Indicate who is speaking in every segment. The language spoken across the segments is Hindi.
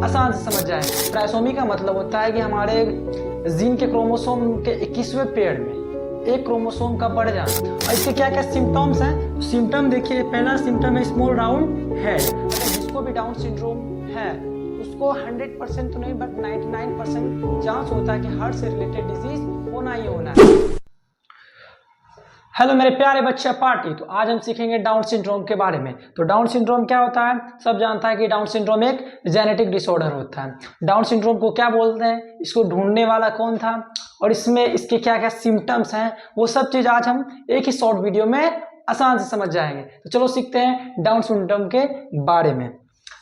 Speaker 1: आसान से समझ जाए। ट्राइसोमी का मतलब होता है कि हमारे जीन के क्रोमोसोम के 21वें पेड़ में एक क्रोमोसोम का बढ़ जाना। और इसके क्या क्या सिम्टम्स हैं? सिम्टम देखिए, पहला सिम्टम है स्मॉल राउंड हेड। अगर जिसको भी डाउन सिंड्रोम है उसको 100% तो नहीं बट 99% चांस होता है कि हार्ट से रिलेटेड डिजीज होना ही होना है। हेलो मेरे प्यारे बच्चे पार्टी, तो आज हम सीखेंगे डाउन सिंड्रोम के बारे में। तो डाउन सिंड्रोम क्या होता है? सब जानता है कि डाउन सिंड्रोम एक जेनेटिक डिसऑर्डर होता है। डाउन सिंड्रोम को क्या बोलते हैं, इसको ढूंढने वाला कौन था और इसमें इसके क्या क्या सिम्टम्स हैं, वो सब चीज आज हम एक ही शॉर्ट वीडियो में आसान से समझ जाएंगे। तो चलो सीखते हैं डाउन सिंड्रोम के बारे में।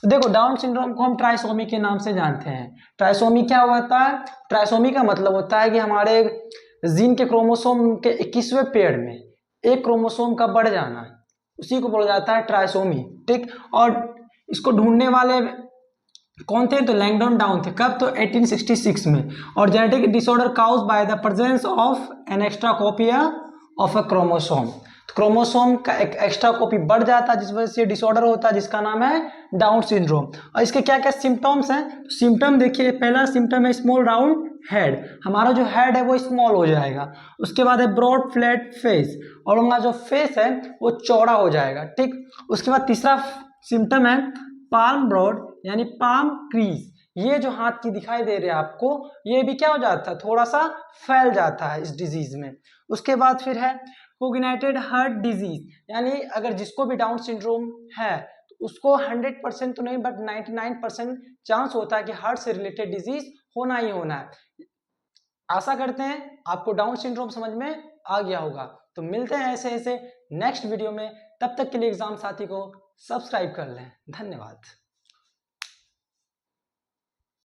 Speaker 1: देखो, डाउन सिंड्रोम को हम ट्राइसोमी के नाम से जानते हैं। ट्राइसोमी क्या होता है? ट्राइसोमी का मतलब होता है कि हमारे जीन के क्रोमोसोम के 21वें पेड़ में एक क्रोमोसोम का बढ़ जाना, उसी को बोला जाता है ट्राइसोमी। ठीक, और इसको ढूंढने वाले कौन थे? तो लैंगडन डाउन थे। कब? तो 1866 में। और genetic disorder caused by the presence of an extra copy of a chromosome. Chromosome का एक एक्स्ट्रा कॉपी बढ़ जाता है जिस वजह से डिसऑर्डर होता है जिसका नाम है डाउन सिंड्रोम। और इसके क्या क्या सिम्टम्स हैं? सिम्टम देखिए, पहला सिम्टम है स्मॉल राउंड हेड। हमारा जो हेड है वो स्मॉल हो जाएगा। उसके बाद है ब्रॉड फ्लैट फेस, और हमारा जो फेस है वो चौड़ा हो जाएगा। ठीक, उसके बाद तीसरा सिम्टम है पाल्म ब्रॉड यानी पाम क्रीज। ये जो हाथ की दिखाई दे रहे हैं आपको, ये भी क्या हो जाता है, थोड़ा सा फैल जाता है इस डिजीज में। उसके बाद फिर है कोगनाइटेड हार्ट डिजीज, यानी अगर जिसको भी डाउन सिंड्रोम है तो उसको 100% तो नहीं बट 99% चांस होता है कि हार्ट से रिलेटेड डिजीज होना ही होना है। आशा करते हैं आपको डाउन सिंड्रोम समझ में आ गया होगा। तो मिलते हैं ऐसे ऐसे नेक्स्ट वीडियो में। तब तक के लिए एग्जाम साथी को सब्सक्राइब कर लें। धन्यवाद।